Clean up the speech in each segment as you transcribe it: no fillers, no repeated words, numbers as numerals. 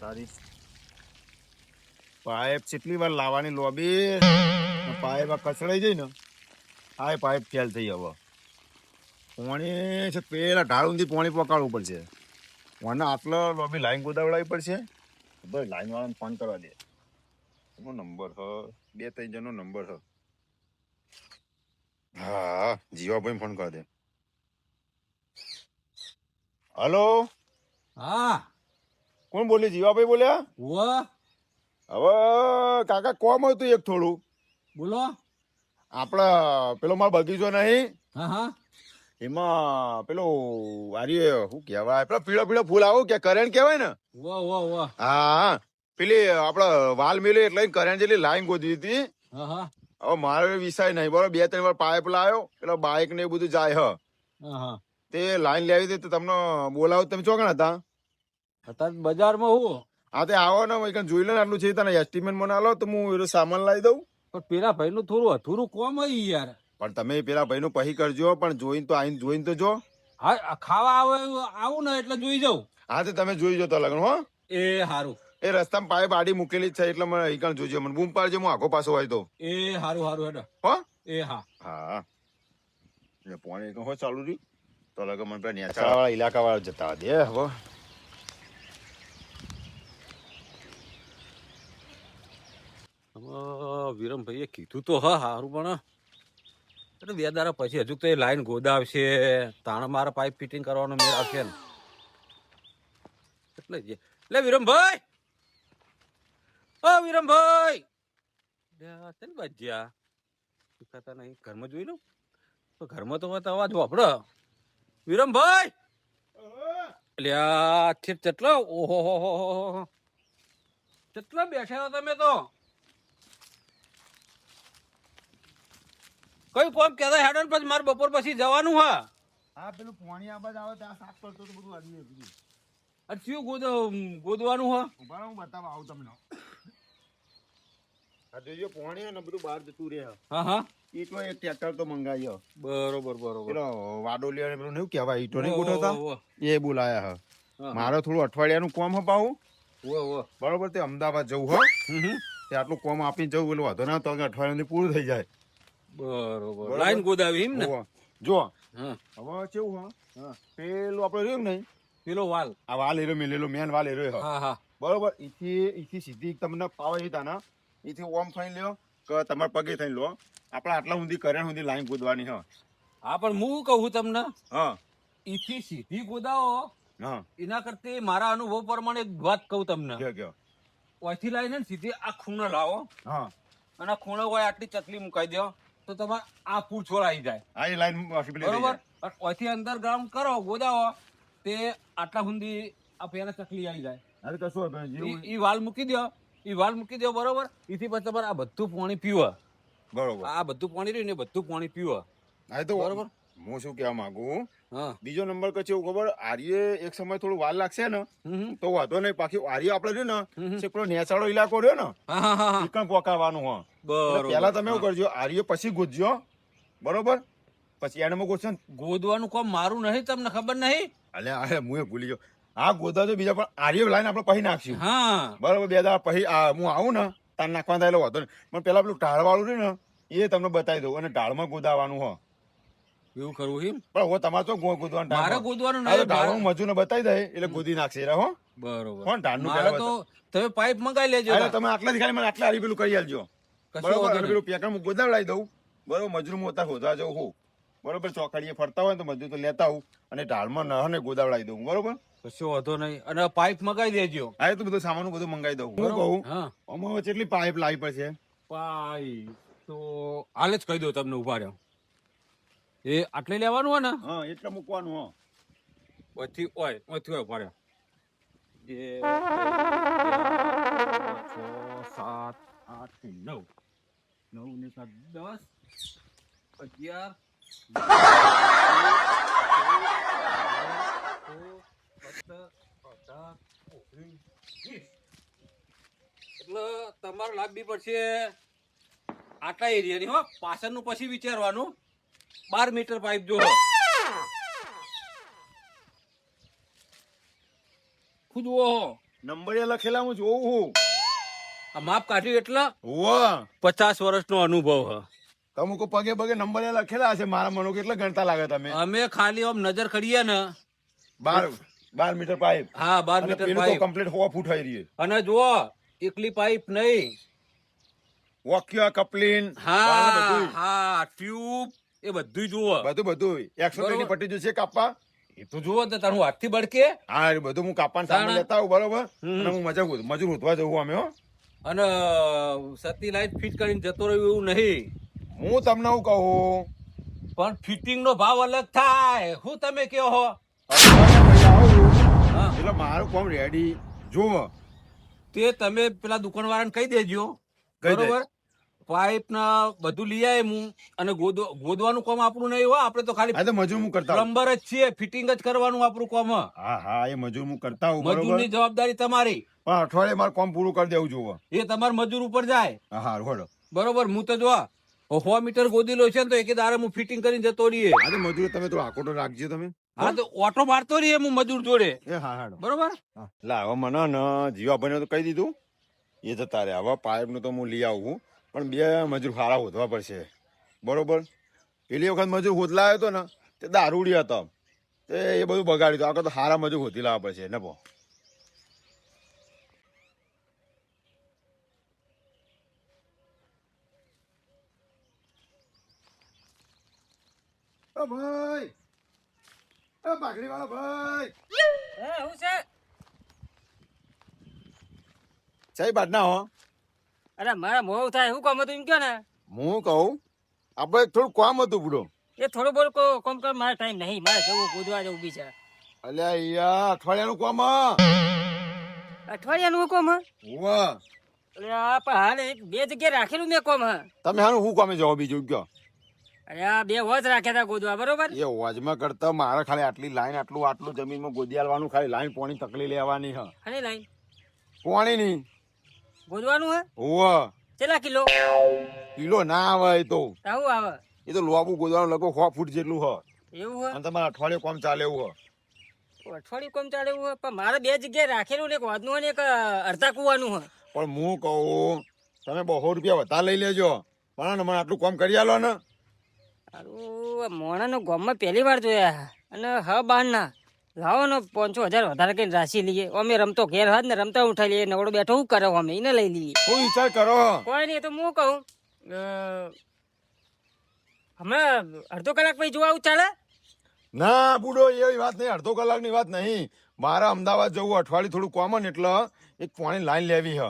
તારી પાઇપ કેટલી વાર લાવવાની લોબી પાઇપ આ કચડાઈ જાય ને આ પાઇપ ફેલ થઈ હવે પોણી છે પેલા ઢાળ ઊંધી પોણી પકાડવું પડશે મને આટલો લોબી લાઈન ગોદાવડાવી પડશે બસ લાઈન વાળાને ફોન કરવા દે એનો નંબર હ 2-3 જણનો નંબર હ હા જીવાભાઈ ફોન કરી દે હલો હા કોણ બોલે જીવાભાઈ બોલ્યા વો હવે કાકા કોમ હતું એક થોડું બોલો આપડા પેલો મારો બગીચો નહીં હા હા એમાં પેલો આર્ય શું કહેવાય પેલા પીળા પીળા ફૂલ આવું કે કરેણ કહેવાય ને વો વો વો હા પેલી આપડે વાલ મેલી એટલે કરેણ જેટલી લાઈન ગોતી હતી હા હા હવે મારો વિષય નહીં બરોબર 2-3 વાર પાઇપ લાવ્યો પેલો બાઇક ને એ બધું જાય હા હા તે લાઈન લેવી હતી તો તમને બોલાવો તમે ચોકણ હતા અત્યારે બજારમાં હું હા તે આવો ને જોઈ લો ને આટલું છે તને એસ્ટિમેટ મને આલો તો હું એનો સામાન લાવી દઉં પણ પેલા ભાઈ નું થોડું અધૂરું કોમ હોય યાર પણ તમે પેલા ભાઈ નું પહી કરજો પણ જોઈને તો આઈને જોઈને તો જો હા ખાવા આવું ને એટલે જોઈ જાઉં હા તો તમે જોઈ જો તો લગન હો એ હારું એ રસ્તામાં પાઇપ આડી મૂકેલી જ છે એટલે મને ઈકણ જોજો મને બૂમ પાડજો હું આખો પાછો હોય તો એ હારું હારું હેડો હો એ હા હા એ પોણી હો ચાલુ રહ્યું તો લગન મને પેલા નેચાળા વાળા ઇલાકા વાળા જતા દે હવે વિરમભાઈએ કીધું તો હા હારું પણ એટલે 2 દાડા પછી હજુ તો એ લાઈન ગોદાવશે તાણ મારા પાઇપ ફિટિંગ કરવાનો મેળ આવશે ને એટલે જ લે વિરમભાઈ ઓ વિરમભાઈ ચાલ બાજ્યા દેખાતા નહીં ઘરમાં જોઈ લઉં તો ઘરમાં તો વાત અવાજ વાપરો વિરમભાઈ અલ્યા ઠીક કેટલો ઓહો હો કેટલા બેઠા છો તમે તો કયું કોમ કહેતા હેડો ને પછી મારે બપોર પછી જવાનું હા હા પેલું પોણી આબાજ આવે ત્યાં સાફ કરતો તો બધું અડી ગયું અરે શું ગોદવાનું હા ઉભા હું બતાવવા આવું તમને આ જોજો પોણી ને બધું બહાર જતું રહે હા હા ઈટો એક ટ્રેક્ટર તો મંગાવ્યો બરોબર બરોબર પેલો વાડોલિયા ને પેલું નહીં કહેવાય ઈટો નહીં ઓહો, ગોઠવતા ઓહો. એ બોલાયા હ હા, મારે થોડું અઠવાડિયાનું કોમ હપાવું ઓ બરોબર તે અમદાવાદ જવું હો તે આટલું કોમ આપીને જવું પેલું વાંધો ના તો અઠવાડિયાનું પૂરું થઈ જાય બરોબર લાઈન ગોદાવી એમ ને હોવે. જો હા હવે કેવું હા પેલું આપડે રહ્યું નહીં પેલો વાલ આ વાલ એરો મેલેલો મેન વાલ એરો હ હા હા બરોબર ઈથી સીધી તમને પાવે છે તાના ઈથી ઓમ થઈને લ્યો કે તમારે પગે થઈને લો આપણે આટલા સુધી કર્યા સુધી લાઈન કૂદવાની હ હા પણ હું કહું તમને હા ઈથી સીધી ગોદાવો હા એના કરતા મારા અનુભવ પ્રમાણે એક વાત કહું તમને કયો ઓયથી લાઈને ને સીધી આ ખૂણો લાવો હા અને આ ખૂણો હોય આટલી ચકલી મુકાઈ દો તો તમારે આ ફૂલ છોડ આવી જાય આ એ લાઈન પેલી રહી બરોબર જાય. અને ઓયથી અંડરગ્રાઉન્ડ કરો ગોદાવો તે આટલા સુધી આ પેલા ચકલી આવી જાય અરે કશું હોય જેવું ઈ વાલ મૂકી દો ઈ વાલ મૂકી દો બરોબર એથી પછી તમારે આ બધું પાણી પીવો બરોબર આ બધું પાણી રહ્યું ને એ બધું પાણી પીવો હા તો બરોબર હું શું કહેવા માંગુ હા બીજો નંબર કે એવું ખબર આર્ય એક સમય થોડું વાર લાગશે ને હમ તો વાંધો નહીં પાછી આર્ય આપણે રહ્યું હમ. ને છે પેલો નેચાળો ઇલાકો રહ્યો ને હા હા હા હા ઈકણ પોકાવાનું હ એટલે બરોબર પહેલા તમે હા. એવું કરજો આર્ય પછી ગુજજો બરોબર પછી એને ગોઠશે ને ગોદવાનું કોમ મારું નહીં તમને ખબર નહીં અલ્યા અરે હું એ ભૂલી ગયો આ ગોદા તો બીજા પણ આર્ય લાઈન આપણે પછી નાખશું હા બરોબર 2 દાડા પછી હું આવું ને તાર નાખવા થાય એટલે વાંધો નહીં પણ પેલા પેલું ઢાળ વાળું રહ્યું ને એ તમને બતાવી દઉં અને ઢાળમાં ગોદાવાનું હ એવું કરવું એમ પણ હવે તમારે તો ગોદવાનું મારે ઢાળ ગોદવાનું હા તો નહીં ઢાળમાં મજૂરને બતાવી દે એટલે ગોદી નાખશે હો બરોબર કોણ ઢાળનું મારે પહેલા તો તમે પાઇપ મંગાવી લેજો અરે તમે આટલાથી ખાલી મને આટલા હારી પેલું કરી આલજો કશું બરોબર વાંધો અને નહીં. પેલું પેકર હું ગોદાવડાવી દઉં બરોબર મજૂર હું અત્યારે શોધવા જાઉં હું બરોબર ચોકડીએ ફરતા હોય ને તો મજૂર તો લેતા આવું અને ઢાળમાં ન ને ગોદાવડાવી દઉં બરોબર કશો વાંધો નહીં અને પાઇપ મંગાવી દેજો હા એ તો બધું સામાન બધું મંગાવી દઉં હું બરોબર. કહું હા આમાં કેટલી પાઇપ લાવી પડશે પાઇપ તો હાલ જ કહી દો તમને ઉભા રહ્યો એ આટલે લેવાનું હોય ને હા એટલે મૂકવાનું હા ઓયથી હોય ઉભા રહ્યો એ 6 7 8 9 9 ને 7 10 એટલે તમારે લાભ બી પડશે આટલા એરિયાની હો પાછળનું પછી વિચારવાનું 12 મીટર પાઇપ જો ખુદ નંબરિયા લખેલા હું જોઉં છું. આ માપ કાઢ્યું એટલે હોવે 50 વર્ષનો અનુભવ હ તમે કો પગે પગે નંબરિયા લખેલા હશે. મારા મનો કેટલા ગણતા લાગે તમે? અમે ખાલી આમ નજર કરીએ ને 12 મીટર પાઇપ. હા 12 અને મીટર પેલું તો પાઇપ કમ્પ્લીટ 100 ફૂટ થઈ રહી. અને જુઓ એકલી પાઇપ નહીં વોક્યા કપલીન હા હા ટ્યુબ એ બધું જુઓ બધું 100 ની પટ્ટી જોશે કાપવા. એ તો જુઓ તો તારું હાથથી બળકે હા એ બધું હું કાપવાનું સામાન તાણા. લેતા આવું બરોબર. હમ. અને હું મજૂર હોતવા જવું અમે હો. અને સતી લાઈટ ફિટ કરીને જતો રહ્યો એવું નહીં હું તમને હું કહું પણ ફિટિંગ નો ભાવ અલગ થાય હું તમે કયો હો હા એટલે મારું કામ રેડી જોવો. તે તમે પેલા દુકાનવાળાને કહી દેજો કહી દે. બરોબર પાઇપ ના બધું લઈ આવે હું અને ગોદવાનું કામ આપણું નહીં હોય આપણે તો ખાલી આ તો મજૂર હું કરતા હોઉં. પ્લમ્બર જ છીએ ફિટિંગ જ કરવાનું આપણું કામ હ. હા એ મજૂર હું કરતા હોઉં બરોબર. મજૂરની જવાબદારી તમારી પણ અઠવાડિયે મારું કામ પૂરું કરી દેવું જોવો. એ તમારા મજૂર ઉપર જાય હા રોડો. બરોબર હું તો જો 100 મીટર ગોદીલો છે ને તો એક દાડે હું ફિટિંગ કરીને જતો રહીએ આ તો મજૂર તમે તો આકોટો રાખજો તમે. હા તો ઓટો મારતો રહીએ હું મજૂર જોડે એ હા હાડો. બરોબર એટલે હવે મને ને જીવાભાઈને તો કહી દીધું એ જતા રહ્યા. હવે પાઇપનું તો હું લઈ આવું પણ 2 મજૂર સારા હોદવા પડશે બરોબર. પેલી વખત મજૂર હોદલા આવ્યો હતો ને તે દારૂડી હતો તે એ બધું બગાડ્યું. આગળ તો સારા મજૂર હોતી લાવવા પડશે ને પો. ભાઈ બાકડી વાળા ભાઈ હું છે? સાહેબ બાટના હો. અરે મારા મોં થાય શું કામ હતું એમ કયો ને. હું કહું આપણે થોડું કામ હતું પૂરો. એ થોડું બોલ કોમ કર, મારે ટાઈમ નહીં, મારે જવું કૂદવા જવું બીજા અલ્યા યાર અઠવાડિયાનું કામ અઠવાડિયાનું કોમ હ. હોવા. અરે આ પણ હાલ એક બે જગ્યાએ રાખેલું મેં કોમ હ. તમે હારું હું કામે જાઓ બીજું કયો? અરે આ 2 વોચ રાખ્યા હતા ગોદવા બરોબર. એ હોજમાં કરતા મારે ખાલી આટલી લાઈન આટલું જમીનમાં ગોદી આલવાનું, ખાલી લાઈન પાણી તકલી લેવાની હ. અને લાઈન પાણી ની ગોદવાનું હે. હોવા. કેટલા કિલો કિલો ના આવે એ તો. આવું આવે એ તો લોબુ ગોદવાનું લગો 100 ફૂટ જેટલું હ. એવું હે. અને તમારે અઠવાડિયું કામ ચાલે એવું હ. અઠવાડિયું કોમ ચાલે એવું હે પણ મારે 2 જગ્યાએ રાખેલું ને, એક વાદનું અને એક અડધા કુવાનું હે. પણ હું કહું તમે 200 રૂપિયા વધારે લઈ લેજો પણ મને આટલું કામ કરી આલો ને. સારું મોણાનો ગામમાં પહેલી વાર જોયા અને હ બારના લાવો ને 500,000 વધારે કઈ રાશી લઈએ. અમે રમતો ઘેર હાથ ને રમતા ઉઠાઈ લઈએ, નવડો બેઠો શું કરે અમે એને લઈ લઈએ. શું વિચાર કરો? કોઈ નહીં તો હું કહું હમણાં અડધો કલાક પછી જોવા આવું ચાલે? ના બુડો એવી વાત નહીં, અડધો કલાકની વાત નહીં. મારે અમદાવાદ જવું અઠવાડિયું થોડું કોમન એટલે એક પાણી લાઈન લેવી હ.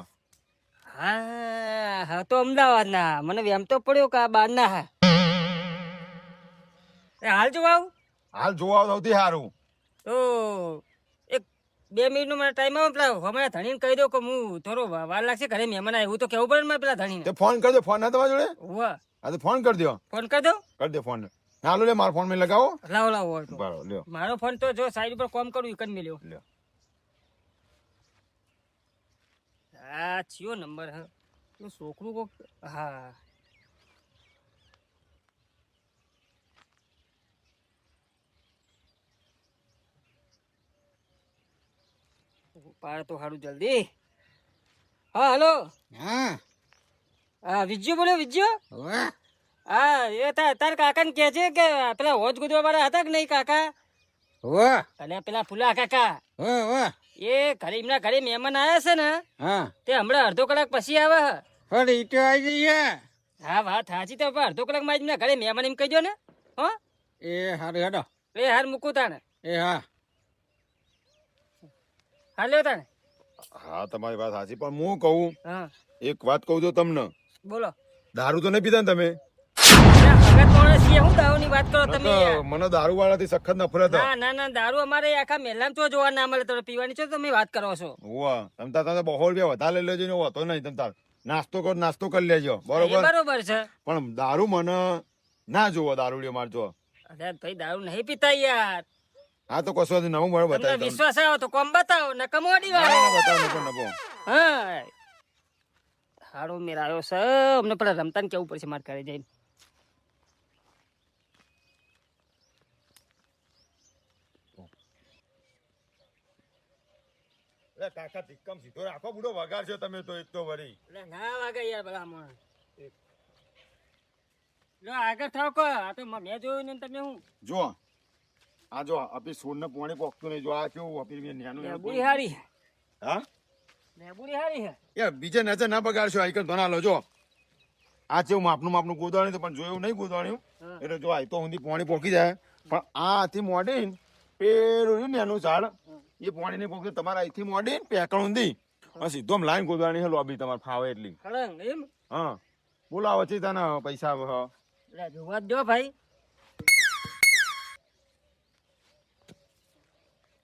હા હા તો અમદાવાદ ના મને એમ તો પડ્યો કે આ બાર ના હા. હાલ જોવા આવું હાલ જોવા સૌથી સારું. તો એક 2 મિનિટનો મને ટાઈમ આવે. પેલા હમણાં ધણીને કહી દો કે હું થોડો વાર લાગશે ઘરે મહેમાન આવ્યું તો કેવું પડે ને મારે પેલા ધણીને. તે ફોન કરી દો. ફોન ના તમારા જોડે? વાહ હા તો ફોન કરી દો. ફોન કરી દો. કરી દો ફોન. હાલો લે મારો ફોન મેં લગાવો. લાવો લાવો હોય તો. બરાબર લ્યો. મારો ફોન તો જો સાઈડ ઉપર કોમ કરું એક જ મેલ્યો. લ્યો. આ ચિયો નંબર હે પેલું છોકરું કોક. હા પાડ તો સારું જલ્દી. હા હલો. હા હા વિજ્યો બોલ્યો વિજ્યો. હા એ તાર કાકાને કહે છે કે પેલા હોજ ગોદવા વાળા હતા કે નહીં કાકા? અને પેલા ફુલા કાકા એ ઘરે એમના ઘરે મહેમાન આવ્યા છે ને તે હમણાં અડધો કલાક પછી આવે હે. હા વાત સાચી તો પણ અડધો કલાકમાં જ એમના ઘરે મહેમાન એમ કહી દો ને. હો એ હારું હેડો એ હાર મૂકું તાને. એ હા હાલ્યો તાને. હા તમારી વાત સાચી પણ હું કહું હા એક વાત કહું તો તમને. બોલો. દારૂ તો નહીં પીતા ને તમે? ભગત માણસ છીએ, હું દારૂની વાત કરો તમે યાર? મને દારૂ વાળાથી સખત નફરત હ. ના ના ના દારૂ અમારે આખા મેલામ તો જોવા ના મળે. તમે પીવાની છો તમે વાત કરો છો? હોવા. તમતા તમે 200 રૂપિયા વધારે લઈ લેજો ને હોતો નહીં. તમતા નાસ્તો કરી લેજો એ બરોબર. બરોબર છે. પણ દારૂ મને ના જોવો. દારૂડિયો મારજો. અરે ભાઈ દારૂ નહીં પીતા યાર. હા તો કશો નવું મળે તમને બતાવી દઉં. વિશ્વાસ આવે તો કોમ બતાવો ને કમોડી વાળો. બતાવો નફો. હા હારો મેર આવ્યો છે. અમને પેલા રમતા ને કેવું પડશે મારે ઘરે જઈને. અરે કાકા ધિક્કમ સીધો રાખો, બુડો વગાડશો તમે તો એક તો વળી. એટલે ના વાગે યાર ભલામણ. લો આગળ થાવ કો, આ તો મેં જોયું ને તમે હું જો આ જો આપી સોનને પોણી પોકતું નહીં. જો આ કેવું આપી મેં ન્યાનું લેબુડી હારી. હા લેબુડી હારી હે. એ બીજે નજર ના બગાડશો. આઈકન ધોના લો. જો આ જેવું માપનું ગોદવાણી તો પણ જોયું નહીં ગોદવાણ્યું. હા. એટલે જો આ તો ઊંધી પોણી પોકી જાય, પણ આ હાથી મોડીને પેલું રહ્યું ને એનું ઝાડ એ પોણી નહીં પોકતું. તમારા અહીંથી મોડીને પેકણ ઊંધી અને સીધો આમ લાઈન ગોદવાની છે લોબી તમારે ફાવે એટલી. હળંગ એમ. હા બોલાવો છે તને પૈસા આવે. હા એટલે જોવા દો ભાઈ.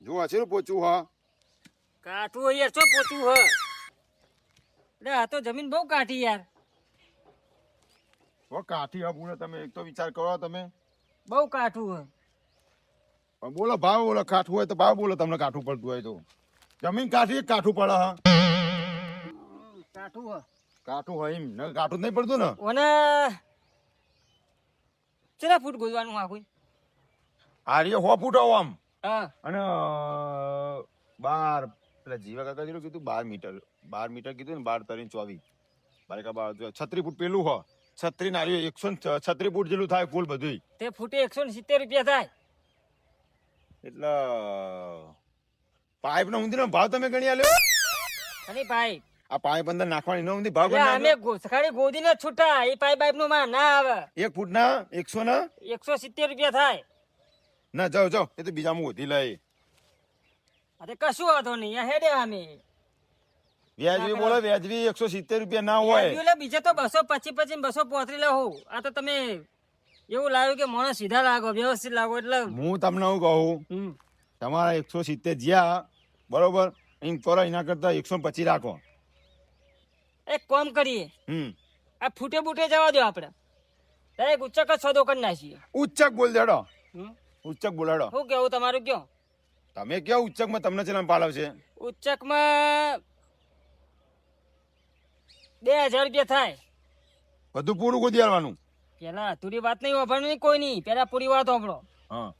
જો આ છે પોચું. હા કાઠું યાર શું પોચું હ. એટલે આ તો જમીન બહુ કાઠી યાર, હો કાઠી હા પૂરે. તમે એક તો વિચાર કરો તમે. બહુ કાઠું હ. પણ બોલો ભાવ બોલો. કાઠું હોય તો ભાવ બોલો. તમને કાઠું પડતું હોય તો. જમીન કાઠી એક કાઠું પડે. હા કાઠું હ. કાઠું હોય એમ ને, કાઠું જ નહીં પડતું ને. ઓને કેટલા ફૂટ ગોદવાનું આખું? આ રહ્યો 100 ફૂટ આવો આમ. હા અને 12 પેલા જીવા કાકા જેટલું કીધું 12 મીટર. 12 મીટર કીધું ને 12 તરી 24. 36 ફૂટ પેલું હો. 36 ના રહ્યો 136 ફૂટ જેટલું થાય કુલ બધું. તે ફૂટે 170 રૂપિયા થાય. એટલે પાઇપ નો ઊંધી નો ભાવ તમે ગણી આલ્યો. અને ભાઈ આ પાઇપ અંદર નાખવાની નો ઊંધી ભાવ એટલે ગણી અમે આલ્યો. ખાલી ગોદીને જ છૂટા. એ પાઇપ નું માં ના આવે. 1 ફૂટ ના 100 ના 170 રૂપિયા થાય. ના જાઓ જાઓ. એ તો બીજા હું વધી લઈ. અરે કશું વાંધો નહીં, આ હેડે અમે. વ્યાજબી બોલો. વ્યાજબી 170 રૂપિયા ના હોય. એટલે બીજે તો 225 235 લાવો. આ તો તમે એવું લાવ્યું કે મને સીધા લાગો, વ્યવસ્થિત લાગો એટલે. હું તમને હું કહું, હમ. તમારા 170 જ્યાં બરોબર એમ કરો, એના કરતા 125 રાખો. એક કામ કરીએ, હમ આ ફૂટે બૂટે જવા દો આપણે. ડાયરેક્ટ ઉચ્ચક જ સોદો કરી નાખીએ. ઉચ્ચક બોલ દેડો. હમ. ઉચ્ચક બોલાડો. શું કેવું તમારું? કયો તમે કયો ઉચ્ચક માં તમને ચલાન પાલવશે. ઉચ્ચકમાં 2000 રૂપિયા થાય. બધું પૂરું ગોદી આલવાનું. પેલા અધૂરી વાત નહીં વાપરવાની કોઈ નહીં, પેલા પૂરી વાત વાપરો. હા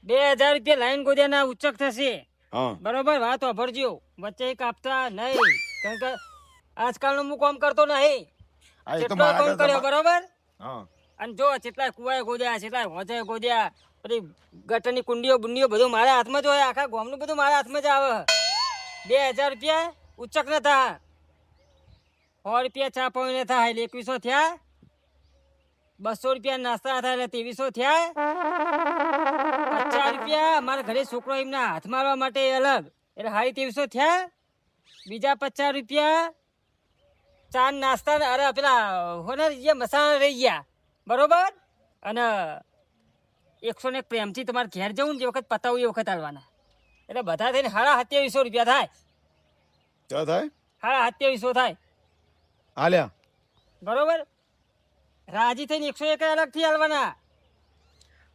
2000 રૂપિયા લાઈન ગોદ્યાના ઉચ્ચક થશે. હા બરોબર, વાત વાપરજો. વચ્ચે કાપતા નહીં, કારણ કે આજકાલનું હું કામ કરતો નહીં. આ એ તો જેટલો મારા કામ કર્યો કરતા બરોબર. હા અને જો કેટલાય કુવાએ ગોદ્યા, કેટલાય હોજે ગોદ્યા, પછી ગટરની કુંડીઓ બુંડીઓ બધું મારા હાથમાં જ હોય. આખા ગામનું બધું મારા હાથમાં જ આવે. 2000 રૂપિયા ઉચ્ચક ન થા. 100 રૂપિયા ચા પાણી થાય એટલે 2100 થયા. 200 રૂપિયા નાસ્તા થાય એટલે 2300 થયા. 50 રૂપિયા અમારા ઘરે છોકરો એમના હાથ મારવા માટે અલગ એટલે 2350 થયા. બીજા 50 રૂપિયા ચા નાસ્તા અરે પેલા હોને જે મસાલા રહી ગયા બરોબર. અને 101 પ્રેમથી તમારે ઘેર જવું ને જે વખત પતાવું એ વખત આવવાના. એટલે બધા થઈને 2750 રૂપિયા થાય. ચા થાય 2750 થાય આલ્યા. બરોબર. રાજી થઈને 101 અલગથી આલવાના.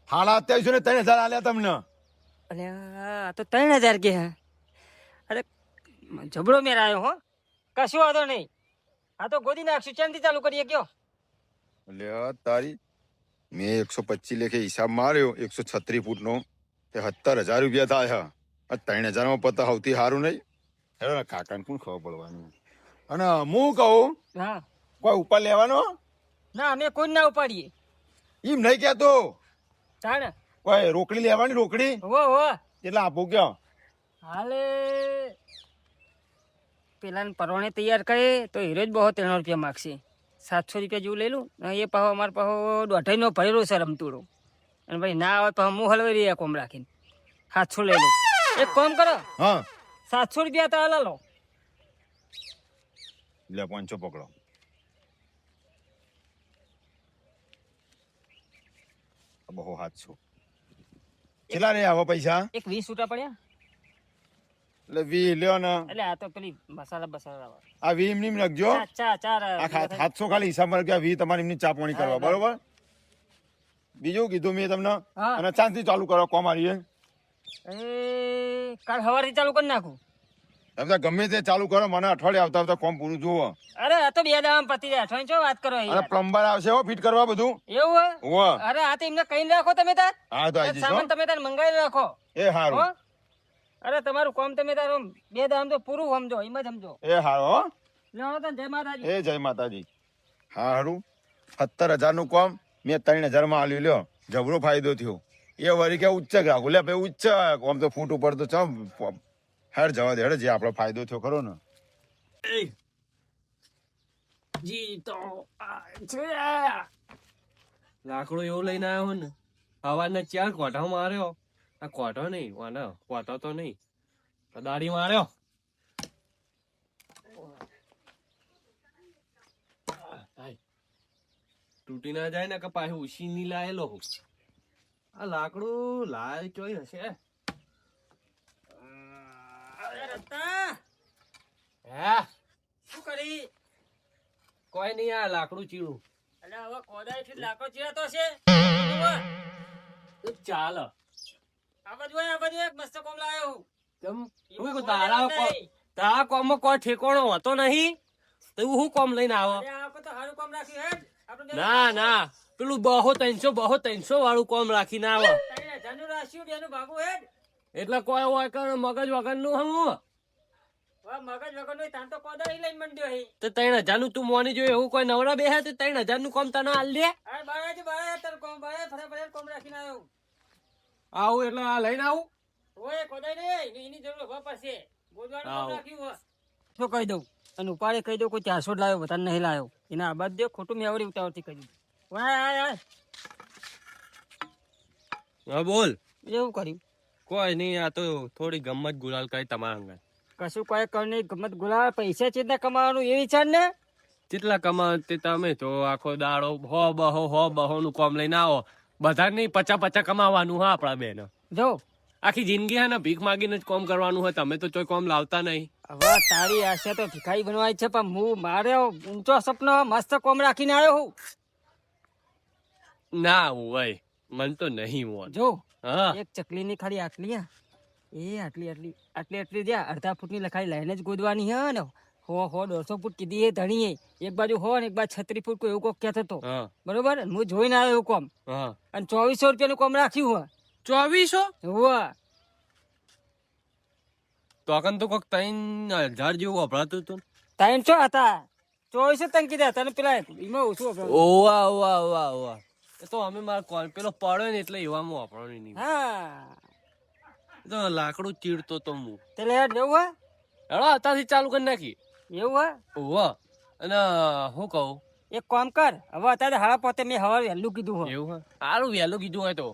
2750 ને 3000 આલ્યા તમને. અને આ તો 3000 કે હે. અરે જબડો મેર આવ્યો હો. કશું વાંધો નહીં, આ તો ગોદી નાખશું. ચાંદી ચાલુ કરીએ કયો. એટલે તારી મેં 125 લેખે હિસાબ માર્યો. 136 ફૂટ નો તે 17000 રૂપિયા થાય. આ 3000 માં પતા સૌથી સારું નહીં. હેડો કાકાને કોણ ખબર પડવાનું. અને હું કહું હા કોઈ ઉપર લેવાનો ના, અમે કોઈ ના ઉપાડીએ. એમ નહીં કહેતો. ચાલે કોઈ રોકડી લેવાની. રોકડી હો એટલે આપો ક્યાં હાલે પેલા પરવાણે તૈયાર કરે તો હીરો જ બહુ 300 રૂપિયા માગશે. 700 રૂપિયા જેવું લઈ લઉં. એ પાહો અમારે પાહો 2.5 ભરેલો છે રમતુડો. અને ભાઈ ના આવે પાહો હું હલવાઈ રહ્યા કોમ રાખીને 700 લઈ લઉં. એક કામ કરો, હા 700 રૂપિયા તો હાલ લો. લે 500 પકડો. બહુ 700 કેટલા રે આવા પૈસા. એક 20 છૂટા પડ્યા. એટલે 20 લ્યો ને. એટલે આ તો પેલી મસાલા બસાલા આ 20 એમની રાખજો. ચાર આ 700 ખાલી હિસાબમાં રાખ્યા. 20 તમારી એમની ચા પાણી કરવા બરોબર. બીજું કીધું મેં તમને. હા. અને ચાંદથી ચાલુ કરો કોમ આરીએ. કાલ સવારથી ચાલુ કરી નાખું. તમે ગમે તે ચાલુ કરો. મને અઠવાડિયે આવતા આવતા કોમ પૂરું જુઓ. અરે આ તો 2 દાડામાં પતી જાય. અઠવાડિયે શું વાત કરો અને યાર. પ્લમ્બર આવશે હો ફિટ કરવા બધું. એવું હે? હોવે. અરે આ તો એમને કઈ રાખો તમે તાર. હા તો આવી જઈશ હો. સામાન તમે તાર મંગાવી રાખો. એ હારું. હો? અરે તમારું કામ તમે તારો બે દામ તો પૂરું સમજો એમ જ સમજો. એ હારો હો. લેવાનો તો જય માતાજી. એ જય માતાજી. હારું 17,000 નું કામ મેં 3,000 માં આલ્યું લ્યો. જબરો ફાયદો થયો. એ વળી કે ઉચ્ચ રાખું લે ભાઈ ઉચ્ચ આમ તો ફૂટ ઉપર તો ચમ હેડ જવા દે હેડ જે આપણો ફાયદો થયો ખરો ને. જી તો લાકડો એવું લઈને આવ્યો ને હવાના 4 કોઠા માર્યો. આ કોઠો નહીં વાના કોઠો તો નહીં દાડી માર્યો. તૂટી ના જાય ને કે પાછું ઉછી ની લાયેલો. આ લાકડું લાય ચોઈ હશે. હે શું કરી? કોઈ નહીં આ લાકડું ચીડું અરે હવે કોદાળીથી લાકડો ચીરાતો છે. ચાલ. આ બાજુ એક મસ્ત કોમ લાયો હું. હું તારા કોમમાં કોઈ ઠેકોણો હતો નહીં તો હું કોમ લઈને આવો. અરે આ તો સારું કામ રાખ્યું હેડ. આપણે ના ના પેલું 200-300 વાળું કોમ રાખીને આવો. 3,000 નું રાખ્યું, બેનું ભાગું હેડ. એટલે કોઈ હોય કે મગજ વગર નું હું વાહ, મગજ વગર નું તાન તો કોદાળી લઈને મંડ્યો હે. તો 3,000 નું તું મોની જોઈએ એવું કોઈ નવરા બેહે તો 3,000 નું કોમ તને આલ દે. અરે બાળા તાર કોમ બાળા ફટાફટ કોમ રાખીને આવ્યો. આવું એટલે આ લઈને આવું. ઓય કોદાળી નહીં, એની જરૂર હોવા પડશે. ગોદવાનું કામ આવો. રાખ્યું હોય. શું કહી દઉં અને ઉપાડે કહી દઉં કોઈ 400 લાવ્યો બધાને નહીં લાવ્યો. એના આબાદ દે ખોટું મેવડી ઉતાવળથી કહી દીધું. વાય હા બોલ. એવું કર્યું કોઈ નહીં આ તો થોડી ગમત ગુલાલ કરી તમારા અંગર. કશું કોઈ કર નહીં. ગમત ગુલાબ પૈસા ચેતના કમાવાનું એ વિચાર ને. કેટલા કમાવ તે તમે તો આખો દાડો હો બહો નું કોમ લઈને આવો. બધા નહીં 50 કમાવાનું હા આપડા બેન. જો આખી જિંદગી હે ને ભીખ માગીને જ કોમ કરવાનું હોય. તમે તો કોઈ કોમ લાવતા નહીં. હવે તારી આશા તો ભિખારી બનવાય છે પણ હું મારે ઊંચો સપનો મસ્ત કોમ રાખીને આવ્યો હું. ના હોય મન તો નહીં મોન. જો હા એક ચકલી ની ખાલી આટલી હા એ આટલી જ્યાં અડધા ફૂટની લખાઈ લાઈને જ ગોદવાની હે ને 100-150 ફૂટ કીધી એ ધણીએ. એક બાજુ 100 ને એક બાજુ 36 ફૂટ કોઈ એવું કોક કહેતો હતો. હા બરોબર હું જોઈને આવ્યો એવું કોમ. હા અને 2400 રૂપિયાનું કોમ રાખ્યું હોય. 2400 હોવા તો અકન તો કોક 3,000 જેવું વપરાતું હતું. 300 હતા. 2400 તને કીધા તને પેલા એમાં ઓછું વપરાયું. ઓવા એ તો અમે મારા કોલ પેલો પડ્યો ને એટલે એવામાં વાપરવાની નહીં. હા તો લાકડું ચીડતો તો હું તે લે લેવું હોય હેડો અત્યારથી ચાલુ કરી નાખી. એવું હોય ઓવા અને હું કહું એક કામ કર હવે અત્યારે હાડા પોતે મેં હવા વહેલું કીધું હોય એવું હા સારું વહેલું કીધું હોય તો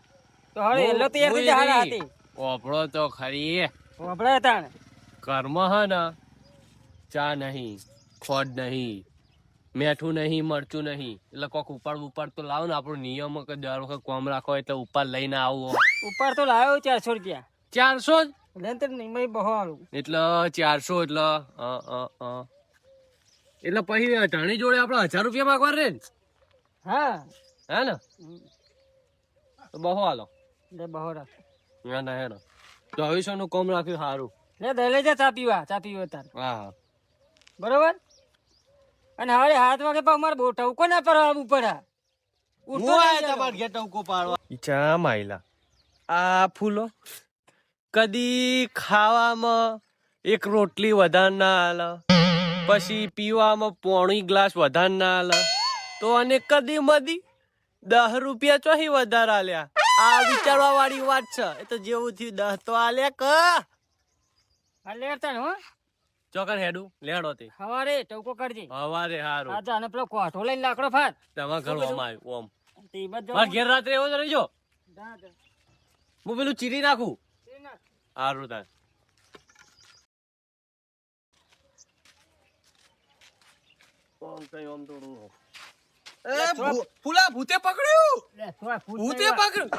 તો હવે વહેલો તૈયાર થઈ જાય હાડા હતી વાપરો તો ખરી. વપરાય હતા ને કર્મ હ ને ચા નહીં ખોડ નહીં મેઠું નહીં મરચું નહીં એટલે કોક ઉપાડ તો લાવો ને. આપણો નિયમ કે દર વખત કોમ રાખો એટલે ઉપાડ લઈને આવો. ઉપર તો લાવ્યો 400 રૂપિયા 400 જ લેન તો નહીં બહુ સારું. એટલે 400 એટલે પછી ધણી જોડે આપડે 1,000 રૂપિયા માંગવા રે ને. હા હે ને તો બહુ હાલો. લે બહુ રાખ ના ના હેડો 2400 નું કોમ રાખ્યું સારું. લે દઈ લઈ જા ચા પીવા તાર હા હા બરોબર. અને હવે 7 વાગે પણ અમારે બહુ ટવકો ના પર ઉપર હું આયા તમાર ઘેર ટવકો પાડવા. ચા માયલા આ ફૂલો કદી ખાવામાં એક રોટલી વધારે ના આલે પછી પીવામાં પોણી ગ્લાસ વધારે ના આલે તો અને કદી મદી 10 રૂપિયા ચોહી વધારે આલ્યા. આ વિચારવા વાળી વાત છે. એ તો જેવું થયું 10 તો આલ્યા ક હા લેતા ને હો ચોકર હેડું લેડો તે સવારે ટવકો કરજે. હવારે હારું હા અને પેલો કોઠો લઈને લાકડો ફાટ તમારા ઘરમાં આવ્યું ઓમ તે બધો મારા ઘેર રાત્રે એવો જ રહીજો. હું પેલું ચીરી નાખું હારું તાર. ફૂલા ભૂતે પકડ્યું. ભૂતે પકડ્યું.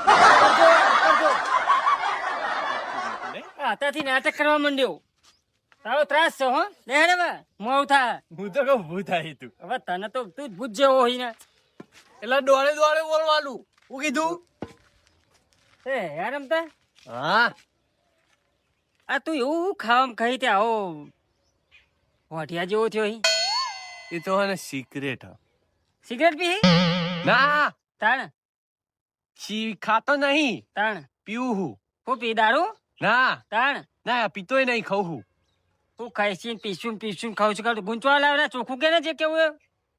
અત્યારથી નાટક કરવા માંડ્યો. તારો ત્રાસ છે હો લે હેડે હવે મોડું થાય. હું તો કહું ભૂત આવી તું હવે તને તો તું જ ભૂત જેવો હોય ને એટલે દોડે બોલવાનું. હું કીધું એ યાર રમતા હા આ તું એવું ખાવામાં ખાઈ તે આવો હોઠિયા જેવો થયો અહીં. એ તો હે સિક્રેટ. સિગરેટ પી ના તાણ ખાતો નહીં તાણ પીવું હું. હું પી દારૂ ના તાણ ના પીતોય નહીં ખાઉં હું તું ખાઈશું પીશું ખાઉં છું કાઢું ગુંચવા લાવના ચોખ્ખું કે ને જે કેવું એ?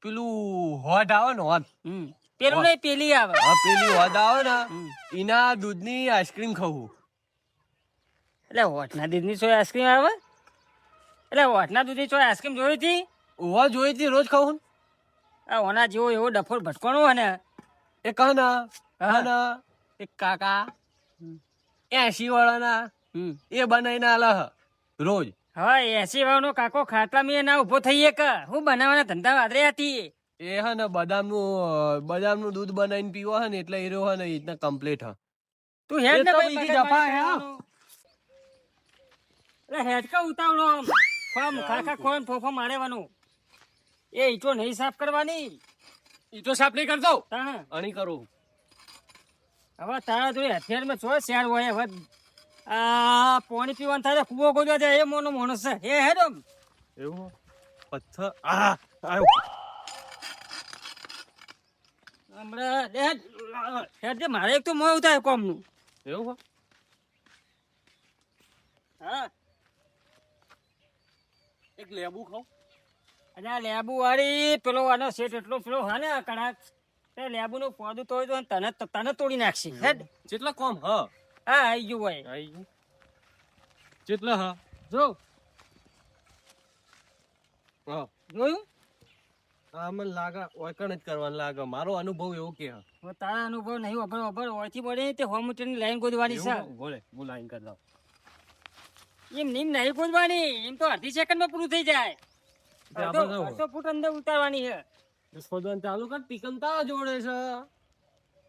પેલું હોદ આવે ને હોદ પેલું નહીં પેલી આવે. હા પેલી હોદ આવે ને હમ. એના દૂધની આઈસ્ક્રીમ ખાવું એટલે હોઠના દૂધની સોય આઈસ્ક્રીમ આવે? એટલે હોઠના દૂધની સોય આઈસ્ક્રીમ જોઈ હતી? ઓવા જોઈ હતી રોજ ખાવું આ ઓના જેવો એવો ડફોર ભટકોણો હોય ને. એ કહના એક કાકા 80 વાળાના એ બનાવીને આલે હ રોજ. હા 80 વાળનો કાકો ખાટલા મેં ના ઉભો થઈએ કે હું બનાવવાના ધંધા વાદરે હતી. એ હે ને બદામનું દૂધ બનાવીને પીવો હે ને એટલે એ રહ્યો હે ને રીતના કમ્પ્લીટ હ. તું હેડ એ ને તો ભાઈ બીજી મગજ જફા મારી હે, હા. કરવાનો. એટલે હેડ કા ઉતાવળો આમ ખોમ ખાખા ખોન ફોફો મારેવાનું. એ ઈટો નહીં સાફ કરવાની. ઈ તો સાફ નહીં કરતો તાણ અણી કરું. હવે તારા જોડે હથિયારમાં છો શેર હોય હવે આ પાણી પીવાનું થાય કુવો ગોદવા જાય એ મોનો માણસ છે એ હેડ આમ. એવું પથ્થર આવ્યો હમણાં હેડ હેડ જે મારે એક તો મોં થાય કોમનું. એવું હા એક લેબુ ખાવ અને આ લેબુ વાળી પેલો આનો સેટ એટલો પેલો હા ને કડાક તે લેબુ નું પોદું તોડી દો ને તને તોડી નાખશે હેડ. જેટલા કોમ હ હા આવી ગયું હોય આઈ ગયું જેટલા હ જો હા જોયું. આ મને લાગે ઓયકણ જ કરવાનું લાગે મારો અનુભવ એવો કે હ હવે તારા અનુભવ નહીં અભર ઓયથી પડે તે હોમુટરની લાઈન ગોદવાની છે. બોલે હું લાઈન કરી દઉં એમ નીમ નહીં ગોદવાની એમ તો અડધી સેકન્ડમાં પૂરું થઈ જાય. અડધો ફૂટ અંદર ઉતારવાની છે. શોધવાનું ચાલુ કર પિકન તા જોડે છે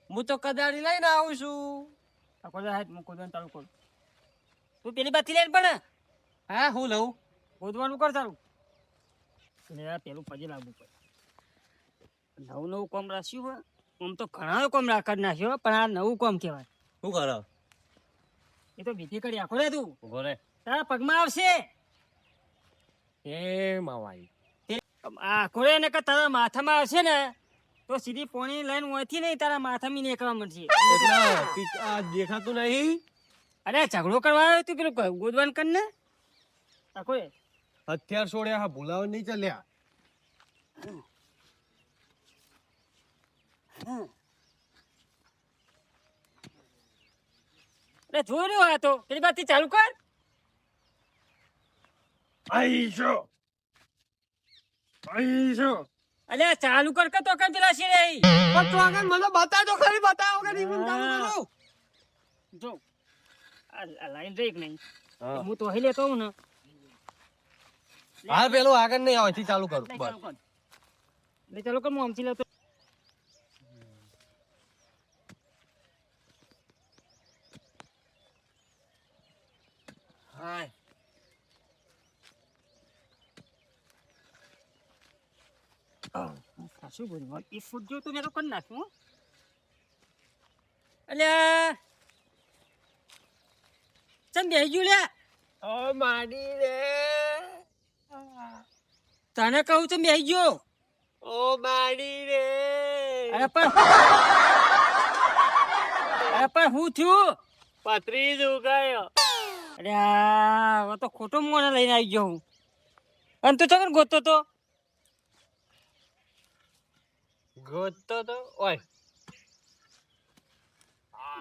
હું તો કદાડી લઈને આવું છું. આ કોદા હાથ મૂકો દો તારું કોલ તું પેલી બાથી લઈને પણ હા હું લઉં ગોદવાનું કર તારું. એટલે પેલું પજે લાવવું પડે. નવું કોમ રાખ્યું હોય આમ તો ઘણા કોમ રાખી નાખ્યો પણ આ નવું કોમ કહેવાય. શું કરો એ તો વિધિ કરી આખો રે તું ઉભો રે તારા પગમાં આવશે એ માવાઈ આખો રે ને કે તારા માથામાં આવશે ને તો સીધી પોણી લઈને ઓયથી નહીં તારા માથામાં નીકળવા મળશે. એટલે આ દેખાતું નહીં અરે ઝઘડો કરવા આવ્યો તું પેલું ગોદવાન કર ને આખો રે. હથિયાર છોડ્યા હા ભૂલાવ નહીં ચાલ્યા અરે જોઈ રહ્યો આ તો પેલી બાજુથી ચાલુ કર. આઈશો અલે ચાલુ કર કે તો કર પેલા છે રે પણ તો આગળ મને બતાવો ખરી બતાવો કે નહીં પણ ચાલુ કરું જો આ લાઈન રહી કે નહીં હા. હું તો અહીં લેતો હું ને હા પેલું આગળ નહીં આવે ચાલુ કરું લે બસ ચાલુ કર લે ચાલુ કર હું આમથી લેતો. હાય શું બોલ્યું એ ફૂટ જો તો મેં તો કરી નાખ્યું હો. અલ્યા ચમ બેહી ગયું લ્યા ઓ માડી રે તને કહું ચમ બેહી ગયો. ઓ માડી રે અરે પણ હું થયું પતરી દુખાયો અરે હવે તો ખોટો મોને લઈને આવી ગયો હું અને તું ચકન ગોતતો તો ગોતતો તો ઓય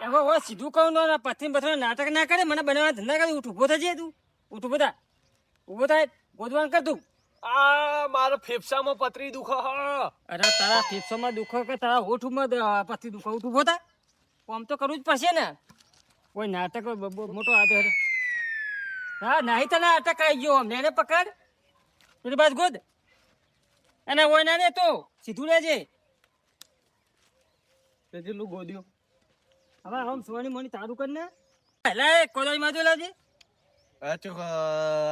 હવે હવે સીધું કહું ને પથરી પથરી નાટક ના કરે મને બનાવવા ધંધા કરે ઉઠ ઉભો થજે તું ઉઠ ઉભો થા ઉભો થાય ગોદવાન કર તું. આ મારો ફેફસામાં પતરી દુખો હ અરે તારા ફેફસામાં દુખો કે તારા હોઠમાં પથરી દુખો ઉઠ ઉભો થા આમ તો કરવું જ પડશે ને કોઈ નાટક મોટો આતો હેડે. હા નહીં તને અટક આવી ગયો અમને એને પકડ પેલી બાજુ ગોદ અને ઓય ના રે તો સીધું લેજે. તેટલું ગોદ્યું હવે આમ સોની મોની તારું કર ને પહેલા એક કોદાળી માં જો લાવજે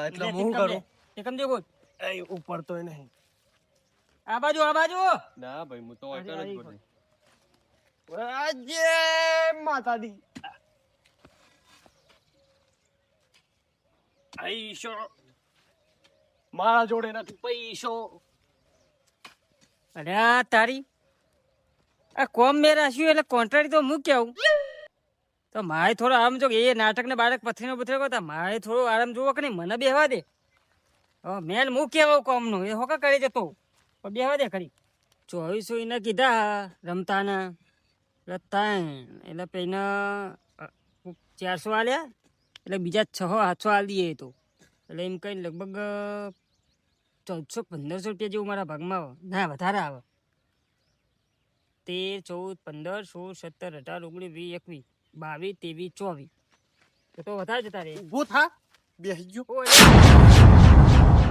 એટલે હું કરું એકમ દે ગોદ એ ઉપર તોય નહીં આ બાજુ ના ભાઈ હું તો અરે, વાંચણ જ અરે, બોલું. આજે માતાજી આઈશો મારા જોડે નથી પૈસો અરે આ તારી આ કોમ મેં રાખ્યું એટલે કોન્ટ્રાક્ટ તો હું કેવું તો મારે થોડો આરામ જો એ નાટક ને બાળક પથરીનો બથરી કરતા મારે થોડો આરામ જોવો કે નહીં મને બેહવા દે. હવે મેન હું કેવું કોમનું એ હોકા કરી જતો પણ બેહવા દે ખરી. 2400 એને કીધા રમતાના એટલે પેલા 400 આલ્યા એટલે બીજા 600-700 આલી દઈએ એ તો એટલે એમ કઈ લગભગ 1400-1500 રૂપિયા જેવું મારા ભાગમાં આવે ના વધારે આવે. 13, 14, 15, 16, 17, 18, 19, 20, 21, 22, 23, 24 તો વધારે જતા રે. ઊભું થા બેસી ગયો ઓ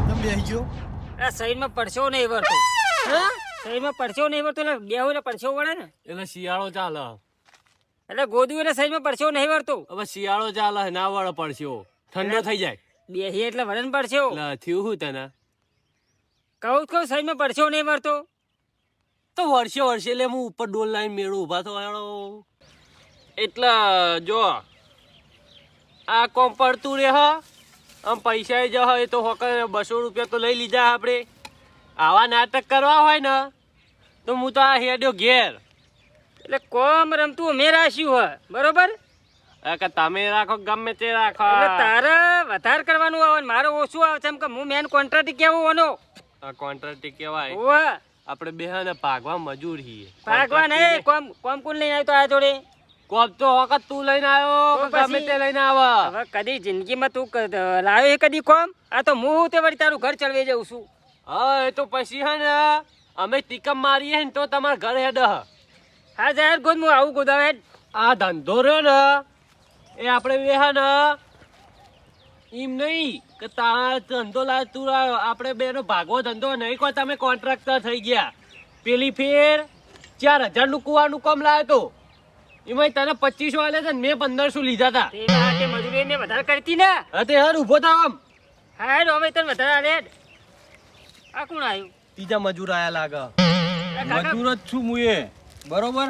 તમે બેસી ગયો આ શરીરમાં પરસેવો નહીં વળતો. શરીરમાં પરસેવો નહીં વળતો એટલે બેહો એટલે પરસેવો વળે ને એટલે શિયાળો ચાલે. એટલે ગોદું એટલે શરીરમાં પરસેવો નહીં વળતો. હવે શિયાળો ચાલે ના વળે પડશો ઠંડો થઈ જાય બેહી એટલે વળે ને પરસેવો. એટલે થયું શું તને કહું શરીરમાં પરસેવો નહીં વળતો. તો વર્ષે એટલે હું ઉપર ડોલ લાઈન મેળું ઉભા થવાનો એટલે જો આ કોમ પડતું રે આમ પૈસા જ એ તો હોક 200 રૂપિયા તો લઈ લીધા આપણે. આવા નાટક કરવા હોય ને તો હું તો આ હેડ્યો ઘેર. એટલે કોમ રમતું અમે રાખ્યું હોય બરોબર. કે તમે રાખો ગમે તે રાખો એટલે તારે વધારે કરવાનું આવે ને મારે ઓછું આવે છે એમ કે હું મેન કોન્ટ્રાક્ટ કેવું વાનો આ કોન્ટ્રાક્ટ કહેવાય. ઓવા આપણે બે ને ભાગવા મજૂર છીએ. ભાગવા નહીં કોમ કોણ લઈને આવ્યો તો આ જોડે કોમ તો વખત તું લઈને આવ્યો કે ગમે તે લઈને આવે. હવે કદી જિંદગીમાં તું લાવ્યો કદી કોમ આ તો હું તે વળી તારું ઘર ચડવી જાઉં છું. હા એ તો પછી હે ને અમે ટીકમ મારીએ ને તો તમારા ઘર હેડ. હા જાહેર ગોદ હું આવું ગોદાવે આ ધંધો રહ્યો ને એ આપણે બે હે ને એમ નહીં કે તારા ધંધો લાવ તું આપણે બે નો ભાગવો ધંધો નહીં કોઈ તમે કોન્ટ્રાક્ટર થઈ ગયા. પેલી ફેર 4000 નું કુવાનું કામ લાવ્યો તો એમાં તને 2500 આલે છે ને મેં 1500 લીધા હતા. તે હાથે મજૂરી મેં વધારે કરતી ને. હા તે યાર ઉભો થાવ આમ. હા હવે તને વધારે આલે આ કોણ આવ્યું ત્રીજા મજૂર આયા લાગે. આ કાકા મજૂર જ છું હું એ બરોબર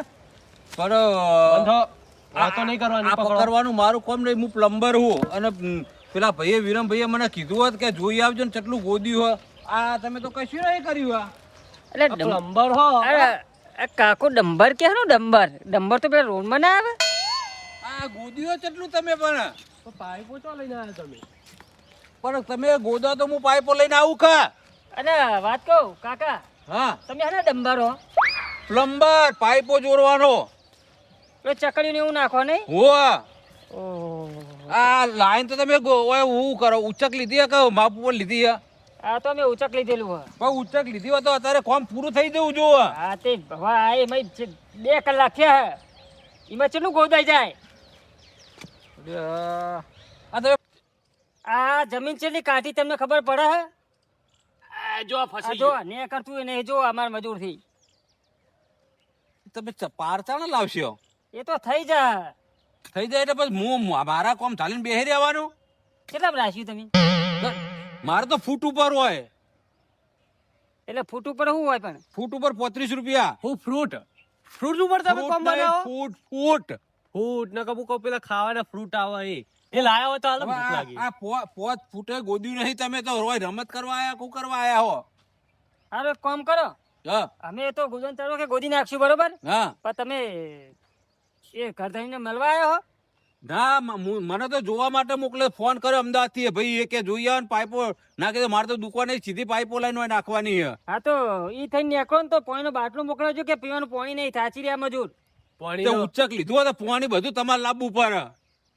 પણ વાતો નહીં કરવાની. આ પકડવાનું મારું કામ નહીં. હું પ્લમ્બર હું અને પેલા ભાઈએ વિરમભાઈએ મને કીધું હોત કે જોઈ આવજો ને કેટલું ગોદ્યું હોય. આ તમે તો કશું નહીં કર્યું. એટલે પ્લમ્બર હો આ કાકો ડંબર કે નો ડંબર તો પેલા રોડમાં ના આવે. આ ગોદ્યું કેટલું તમે પણ પાઇપો ચો લઈને આવ્યા તમે. પણ તમે ગોદા તો હું પાઇપો લઈને આવું કા. અને વાત કહું કાકા હા તમે હે ને ડંબર હો પ્લમ્બર પાઇપો જોડવાનો પેલો ચકડીને એવું નાખો નહીં. હો ઓહ આ લાઈન તો તમે હું કરો ઉચક લીધી કે માપ ઉપર લીધી હે? આ તો મેં ઉચક લીધેલું હોય. પણ ઉચક લીધી હોય તો અત્યારે કામ પૂરું થઈ જવું જો. હા તે ભવા આ એમાં 2 કલાક થયા હે એમાં કેટલું ગોદાઈ જાય. આ તમે આ જમીન છેલ્લી કાઠી તમને ખબર પડે હે. જો આ ફસી જો ને કરતું એ નહીં જો અમાર મજૂર થી તમે પારચા ના લાવશો એ તો થઈ જાય. થઈ જાય એટલે પછી હું મારા કામ ચાલીને બેહી રહેવાનું. કેટલા રાખ્યું તમે મારે તો ફૂટ ઉપર હોય. એટલે ફૂટ ઉપર શું હોય પણ ફૂટ ઉપર 35 રૂપિયા. હું ફ્રૂટ ઉપર તમે કોમ બનાવો. ફૂટ ફ્રૂટ ને કબુ કો પેલા ખાવાના ફ્રૂટ આવે એ લાયા હોય તો હાલ ભૂખ લાગી. આ 5 ફૂટે ગોદ્યું નહીં. તમે તો રોય રમત કરવા આયા કુ કરવા આયા હો. હારો એક કામ કરો હા અમે તો ગુજન તારો કે ગોદી નાખશું બરોબર હા પણ તમે એ ઘર ધણીને મળવા આવ્યા હો. ના મને તો જોવા માટે મોકલે. ફોન કર્યો અમદાવાદ થી ભાઈ એ કે જોઈ આવ પાઇપો નાખી દો. મારે તો દુકાને સીધી પાઇપો લાઈન નાખવાની છે. હા તો ઈ થઈને નીકળો ને તો પાણીનો બાટલો મોકલાવજો કે પીવાનું પાણી નહીં થાચી રહ્યા મજૂર. પાણી તે ઉચ્ચક લીધું હોય તો પાણી બધું તમારે લાવવું પડે.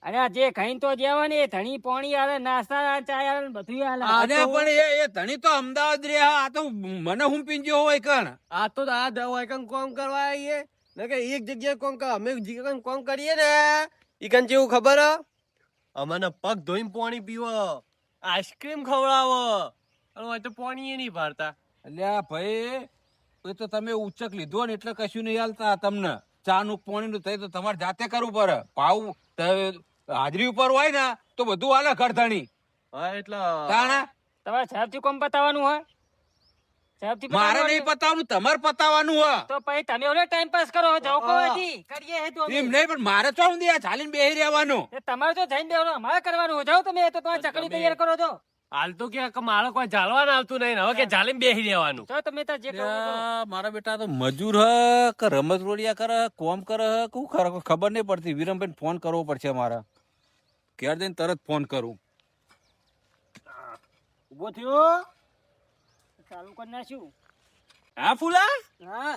અને આ જે ખાઈને તો જેવા ને એ ધણી પાણી આલે નાસ્તા ચા આલે બધું આલે. અને પણ એ ધણી તો અમદાવાદ રહ્યા. આ તો મને હું પીંજો હોય કણ. આ તો આ દવા કોમ કરવા આવીએ ને કે એક જગ્યાએ કોમ કર અમે જગ્યાએ કોમ કરીએ ને ઈકન જેવું ખબર અમને પગ ધોઈને પાણી પીવો આઈસ્ક્રીમ ખવડાવો અને તો પાણી એ નહીં ભરતા. અલ્યા ભાઈ એ તો તમે ઉચ્ચક લીધો ને એટલે કશું નહીં હાલતા તમને. ચા નું પાણી નું થઈ તો તમારે જાતે કરવું પડે. ભાવ હાજરી ઉપર હોય ને તો બધું હાલે ઘરધણી. હા એટલે તાણા તમારે સાહેબથી કોમ પતાવવાનું હોય સાહેબથી મારે નહીં પતાવવાનું તમારે પતાવવાનું હોય. તો પછી તમે ઓલો ટાઈમ પાસ કરો જાવ કોવાથી કરીએ હે તો અમે. એમ નહીં પણ મારે તો ચાલીને બેહી રહેવાનું. એ તમારે તો જઈને દેવાનું અમારે કરવાનું હોય. જાઓ તમે તો તમારે ચકડી તૈયાર કરો છો. હાલ તો કે મારે કોઈ ચાલવાનું આવતું નહીં ને હવે કે ચાલીને બેસી રહેવાનું. તો તમે તાર જે કરો એ કરો. મારા બેટા તો મજૂર હ કે રમત રોડિયા કરે કોમ કરે કું ખબર નહીં પડતી. વિરમભાઈ ફોન કરવો પડશે મારે. ઘેર જઈને તરત ફોન કરું. ઉભો થયો ચાલુ કરી નાખ્યું. હા ફૂલા, હા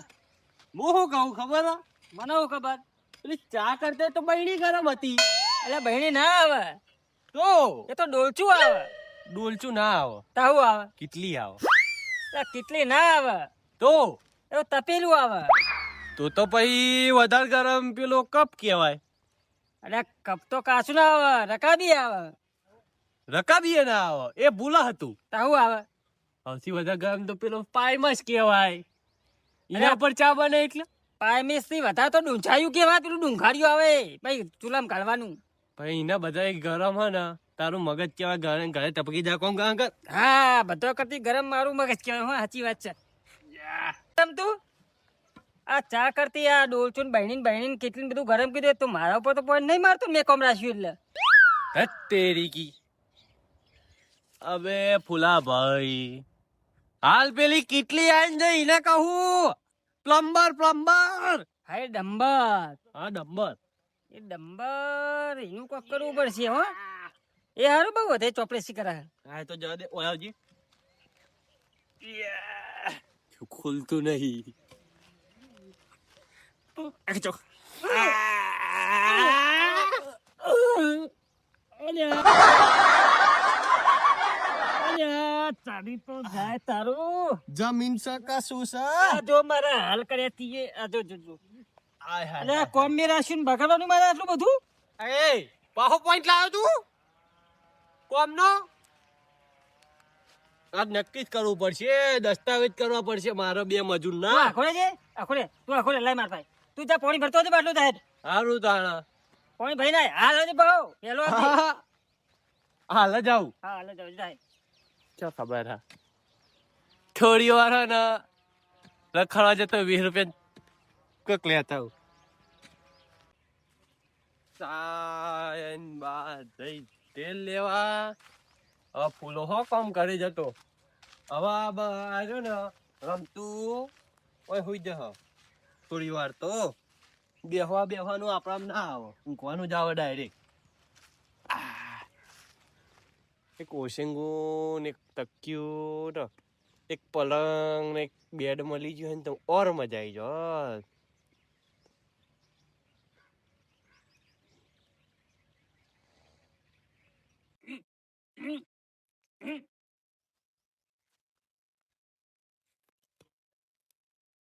હું શું કહું ખબર હે? મને હું ખબર. પેલી ચા કરતે તો બૈણી ગરમ હતી. એટલે બહેણી ના આવે, તો એ તો ડોલચું આવે. ડોલચું ના આવે, તાહુ આવે. કેટલી આવે? એટલે કેટલી ના આવે, તો એ તપેલું આવે. તો પછી વધારે ગરમ પેલો કપ કહેવાય. એટલે કપ તો કાચું ના આવે, રકાબી આવે. રકાબીએ ના આવે, એ ભૂલા હતું. તાહુ આવે. સૌથી વધારે ગરમ તો પેલો પાયમસ કહેવાય. એના પર ચા બને એટલે પાયમેસ થી વધારે તો ડુંચાયું કેવા, પેલું ડુંઘાડિયું આવે ભાઈ ચૂલામાં કાઢવાનું. ભાઈ એના બધા ગરમ હે ને તારું મગજ કેવા ઘરે ઘરે ટપકી જાય કોમ કાં કર. હા બધો કરતી ગરમ મારું મગજ કહેવાય. હા સાચી વાત છે. કેમ તું આ ચા કરતી આ ડોલચું બહેણી કેટલી બધું ગરમ કીધું, તું મારા ઉપર તો પોઈન્ટ નહીં મારતું. મેં કોમ રાખ્યું એટલે હે તેરી કી. અબે ફૂલા ભાઈ, હાલ પેલી કેટલી આઈને જઈ એને કહું પ્લમ્બર. હાય ડંબર. હા ડમ્બર. એ ડંબર એનું કોક કરવું પડશે હો. એ હારું બહુ વધે ચોપડેસી કરે. હા તો જવા દે ઓયાજી. ખુલતું નહીં. ચાલી તો જાય તારું. જમીન સકા શું આ જો મારા હાલ કર્યા તીએ આ જો જો જો. આય અલે આ કોમ મે રાખ્યું ને બગાડવાનું મારે આટલું બધું. એ પાહો પોઈન્ટ લાવ્યો તું કોમ નો. આજ નક્કી જ કરવું પડશે, દસ્તાવેજ કરવા પડશે મારો બે મજૂર તું ના. આખોડે છે તું લાય માર ભાઈ. તું જા પાણી ભરતો હતો બાટલો થાય. સારું તાણા પાણી ભરી નાય હાલ હજી ભાવ પેલો આપજે. હાલ જાઉં. હા હાલ જાવ જાય. ચો ખબર હા થોડી વાર હે ને રખડવા જતો 20 રૂપિયા કોક લેતા આવું. સાયન બાદ જઈ તેલ લેવા. હવે ફૂલો હો કામ કરી જતો. હવે આવ્યો ને રમતું ઓય હુઈ જહ થોડી વાર તો બેહવાનું આપણા ના આવે, ઊંઘવાનું જ આવે ડાયરેક્ટ. એક ઓશિંગું ને એક તકિયું ને એક પલંગ ને એક બેડ મળી ગયું હોય ને તો ઓર મજા આવી જાય.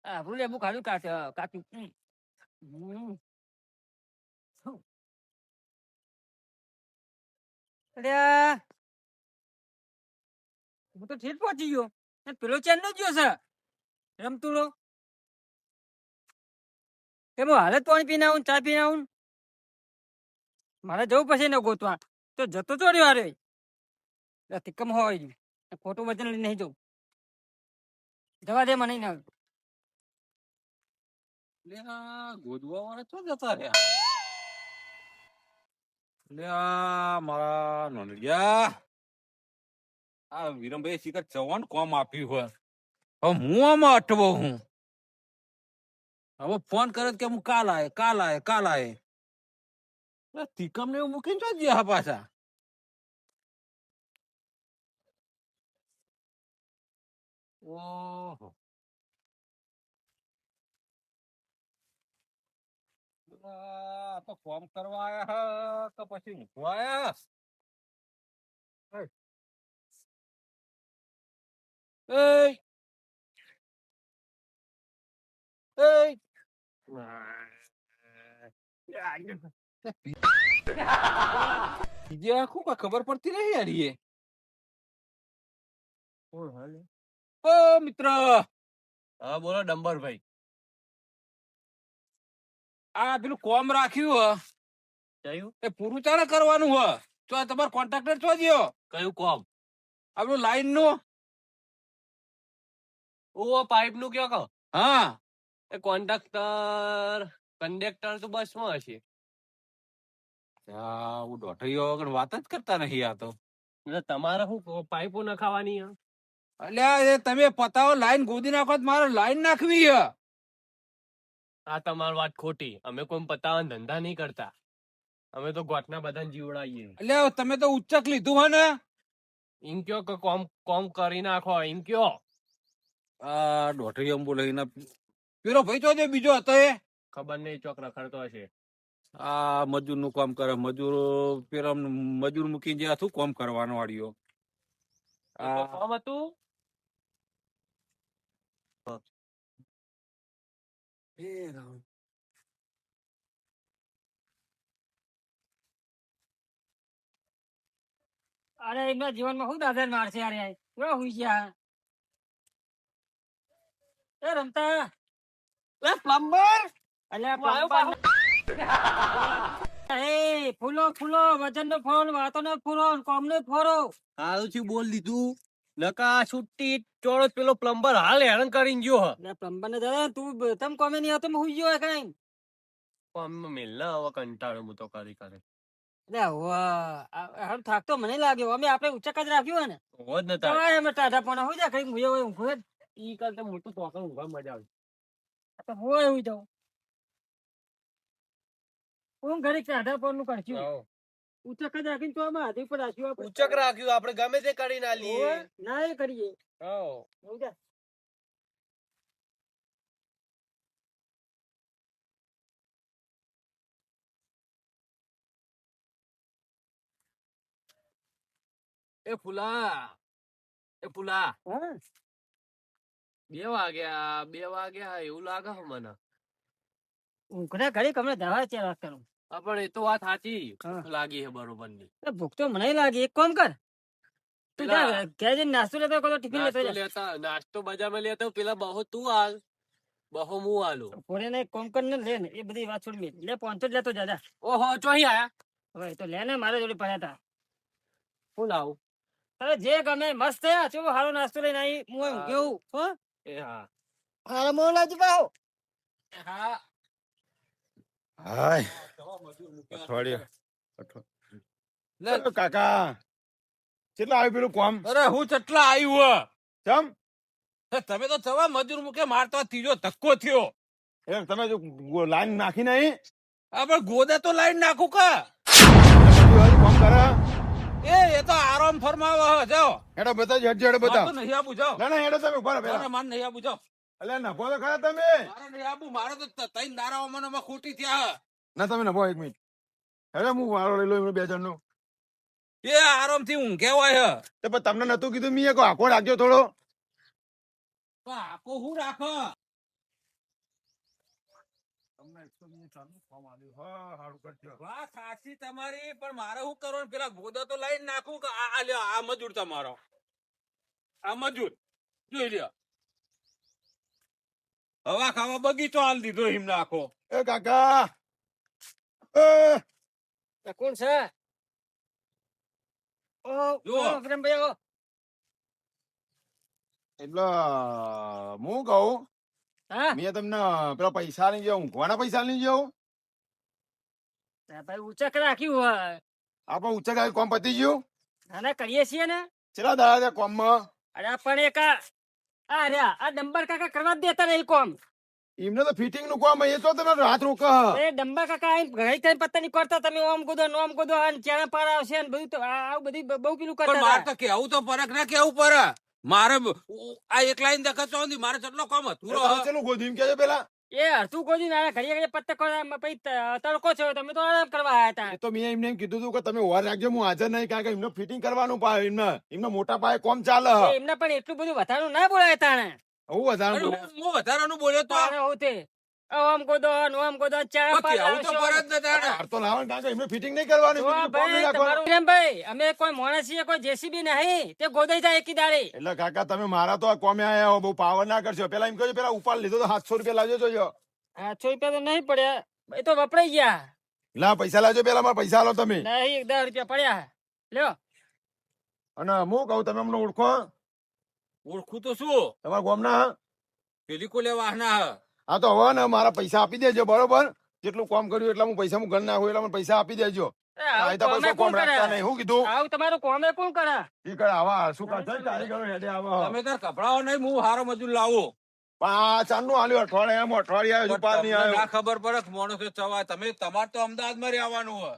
આપણું લેબુ ખાધું કાચું. અલ્યા હું તો ઠેઠ પહોંચી ગયો. પેલો ચેન નો ગયો છે રમતુડો. એમાં હાલત પાણી પીને આવું ચા પીને આવું. મારે જવું પછી ને ગોતવા તો જતો ચોરી વારે તિકમ હોય ખોટું વચન લઈને નહીં જવું. જવા દે મને ના. લે આ ગોદવા વાળા ચો જતા રહ્યા. લે આ મારા નોંધ્યા આ વિરમભાઈ શિખર ચવાણ કોમ આપ્યું હોય. હવે હું આમાં અટવો હું. હવે ફોન કરે કે હું કાલ આય. તિકમ ને એવું મૂકીને ચો ગયા પાછા. ઓહો આ તો ફોન કરવા આયા કે પછી મૂકવા આયા. બીજી આખું કા ખબર પડતી નહીં યાર એ. ઓ મિત્ર હા બોલો ડંબર ભાઈ. આ પેલું કોમ રાખ્યું કયું એ પૂરું ચાલે કરવાનું હ. તો આ તમારો કોન્ટ્રાક્ટર છો ગયો કયું કોમ? આપણું લાઈન નું. ઓ પાઇપ નું કયો કહો? હા એ કોન્ટ્રાક્ટર કંડક્ટર તો બસ માં હશે. હું દોઢિયો વગર વાત જ કરતા નહીં આ તો. એટલે તમારે શું પાઇપો નખાવાની હે? અલ્યા એ તમે પતાવો લાઈન ગોદી નાખો તો મારે લાઈન નાખવી હે. આ તમારી વાત ખોટી. અમે કોઈ પતાવવાનો ધંધા નહીં કરતા. અમે તો ગોઠના બધાને જીવડાવીએ. અલ્યા તમે તો ઉચ્ચક લીધું હે ને. એમ કયો કે કોમ કોમ કરી નાખો એમ કયો. આ ડોટરી અંબુ લઈને પેલો ભાઈ તો જે બીજો હતો એ ખબર નહીં ચોક રખડતો હશે. આ મજૂર નું કામ કરે. મજૂરો પેલા મજૂર મૂકીને જ્યાં શું કામ કરવાનો વાળીઓ. એ તો કોમ હતું. અરે એમના જીવનમાં શું દાદા મારશે યાર કેવા હુઈ ગયા એ રમતા પ્લમ્બર અલ્યા આવ્યો plumber. એ ફૂલો ફૂલો વજન નો ફોન વાતો નો ફૂલો કોમ નો ફોરો હાલ થી બોલ દીધું. નકા છૂટી ચોળો પેલો પ્લમ્બર હાલ હેરાન કરીને ગયો હ. એટલે પ્લમ્બર ને દાદા તું તમ કોમે નહીં આવતો હુઈ ગયો કઈ કોમ મેલ ના હવે કંટાળો હું તો કરી કરે. એટલે હાલ થાકતો મને લાગ્યો અમે આપણે ઉચક જ રાખ્યું હોય ને હોજ નતા. સવારે અમે ટાઢા પણ હોય જાય કઈ મુયો હોય ઊંઘો જ. ઈ કરતા મોટું તોકર ઊંઘવા મજા આવે. આ તો હોય હુઈ જાઉં હું ઘરે ટાઢા પણ નું કરશું ઉચક જ રાખીને તો આમાં હાથી પર રાખ્યું આપણે. ઉચક રાખ્યું આપણે ગમે તે કરી ના લઈએ. હોય, ના એ કરીએ હા. હુઈ જા. એ ફુલા હા 2 વાગ્યા એવું લાગે છે મને. ઊંઘના ઘડી કમરે દવા ચેર વાત કરું હા, પણ એ તો વાત સાચી હા. લાગી છે બરોબર ની. ભૂખ તો મને લાગે એક કામ કર તું પેલા જા ઘેર જઈને નાસ્તો લેતો કોઈ ટિફિન લેતો નાસ્તો બજારમાં લેતો પેલા બહુ તું હાલ બહુ હું હાલું. ફોરે ને કોમ કર ને લે ને એ બધી વાત છોડી લે 500 જ લેતો જાજા ઓહો ચોહી આયા. હવે એ તો લે ને મારા જોડે પડ્યા તા હું લાવું. અરે જે ગમે મસ્ત થયા ચલો હારો નાસ્તો લઈને આવી હું એમ કેવું હો એ હા હારો મોં લાજી પાહો હા. હાય અઠવાડિયે કાકા કેટલા આવ્યું પેલું કોમ અરે હું ચટલા આવ્યું ચમ હે તમે તો જવા મજૂર મૂકે મારતો ત્રીજો ધક્કો થયો. એ તમે જો લાઈન નાખી નહીં આ પણ ગોદે તો લાઈન નાખું કા કોમ કરે એ તો આરામ ફરમાવો હે જાઓ. હેડો બતાવજો હેડ હેડો બતાવ મારે તો નહીં આબુ જાઓ. ના ના હેડો તમે ઉભા રહો મારે પેલા મારે નહીં આબુ જાઓ. અલ્યા નફો તો ખરા તમે મારે નહીં આબુ મારે તો તૈન દારાઓ મને ખોટી થયા. ના તમે નફો 1 મિનિટ હેડો હું વાળો લઈ લો એમને 2 જણનો એ આરામ થી ઊંઘે હોય હે. તો પણ તમને નતું કીધું મી એક આખો રાખજો થોડો તો આખો હું રાખો વાત સાચી તમારી પણ મારે શું કરવાનું પેલા ગોદા તો લાઈન નાખું કે આ લ્યો આ મજૂર તમારો આ મજૂર જોઈ લ્યો હવા ખાવા બગીચો હાલ દીધો હિમ નાખો. એ કાકા કોણ છે ઓ જુઓ. પ્રેમભાઈ ઓ એટલે હું કહું હા મેં તમને પેલા પૈસા લઈ જાઉં ઊંઘવાના પૈસા લઈ જાઉં ભાઈ ઉચક રાખ્યું હોય આપણે ઊંચા ગાય કોમ પતી ગયું નાના કરીએ છીએ ને ચલા દાદા કોમમાં અરે પણ એક આ રહ્યા આ ડંબર કાકા કરવા જ દેતા નહીં કોમ એમને તો ફિટિંગ નું કામ એ તો તમે રાત રોક એ ડંબર કાકા આઈને ઘરે થઈને પત્તા નહીં કરતા તમે ઓમ કૂદો નોમ કૂદો અને ચેણા પાર આવશે ને બધું તો આવું બધી બહુ પેલું પણ કરતા મારે હતા. તો કેવું તો ફરક ના કેવું પડે. મારે આ એક લાઈન દેખાતો નથી મારે કેટલો કામ હતું ચલો ગોધીમ કે પેલા એ હરતું કોઈ ના ઘડીએ ઘડીએ પત્તા કરવા પછી તડકો છો તમે તો આરામ કરવા આવ્યા હતા એ તો મેં એમને એમ કીધું હતું કે તમે ઓર રાખજો હું હાજર નહીં કારણ કે એમને ફિટિંગ કરવાનું પાય એમને મોટા પાયે કોમ ચાલે એમને પણ એટલું બધું વધારું ના બોલાય તાણે હું વધારે હું વધારાનું બોલ્યો તો તારે હું તે ઓમ કૂદો ને ઓમ કૂદો ચેણા પાર કેવું તો આવશે. ફરજ ન તાણે. હાર તો લાવવાનું કારણ કે એમને ફિટિંગ નહીં કરવાની જો બીજું કોમ નહીં ભાઈ રાખવાનું. તમારું એમ ભાઈ અમે કોઈ માણસ છીએ કોઈ જેસીબી નહીં તે ગોદાઈ જાય એકી દાડે એટલે કાકા તમે મારા તો આ કોમે આયા હો બહુ પાવર ના કરશો પેલા એમ કહ્યું પેલા ઉપાડ લીધો તો 700 રૂપિયા લાવજો જોજો 800 રૂપિયા તો નહીં પડ્યા એ તો વપરાઈ ગયા લા પૈસા લાવજો પેલા મારા પૈસા આલો તમે નહીં 10 રૂપિયા પડ્યા લ્યો અને હું કહું તમે અમને ઓળખો ઓળખું તો શું તમારા ગામના પેલી કોલે વાહના હે. હા તો હવે ને મારા પૈસા આપી દેજો બરોબર જેટલું કામ કર્યું એટલા હું પૈસા હું ગણ નાખું એટલા મને પૈસા આપી દેજો આવું તો કોમે કોઈ કોમ કોણ કરે? રાખતા નહીં. હું કીધું આવું તમારું કોમે કોણ કરે? ઈ કરે આવા શું કરતા કારીગરો હેડે આવા તમે તાર કપડાઓ નહીં હું હારો મજૂર લાવું પણ આ ચાંદનું આલ્યું અઠવાડિયે એમ અઠવાડિયે આવ્યું પાર નહીં તમને ના આવ્યો ખબર પડે કે માણસો ચવા તમે તમારે તો અમદાવાદમાં રહેવાનું હોય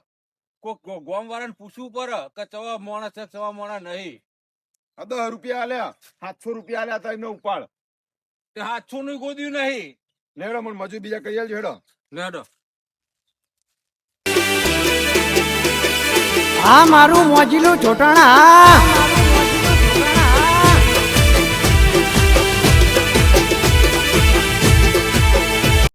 કોક ગોમ વાળાને પૂછવું પડે કે ચવા માણસ છે ચવા માણસ નહીં આ 10 રૂપિયા આલ્યા 700 રૂપિયા આલ્યા તો એમને ઉપાડ તે હાથું નું ગોદ્યું નહીં લેડો મને મજૂર બીજા કઈ આલજો હેડો લેડો આ મારું મોજીલું ચોટાણા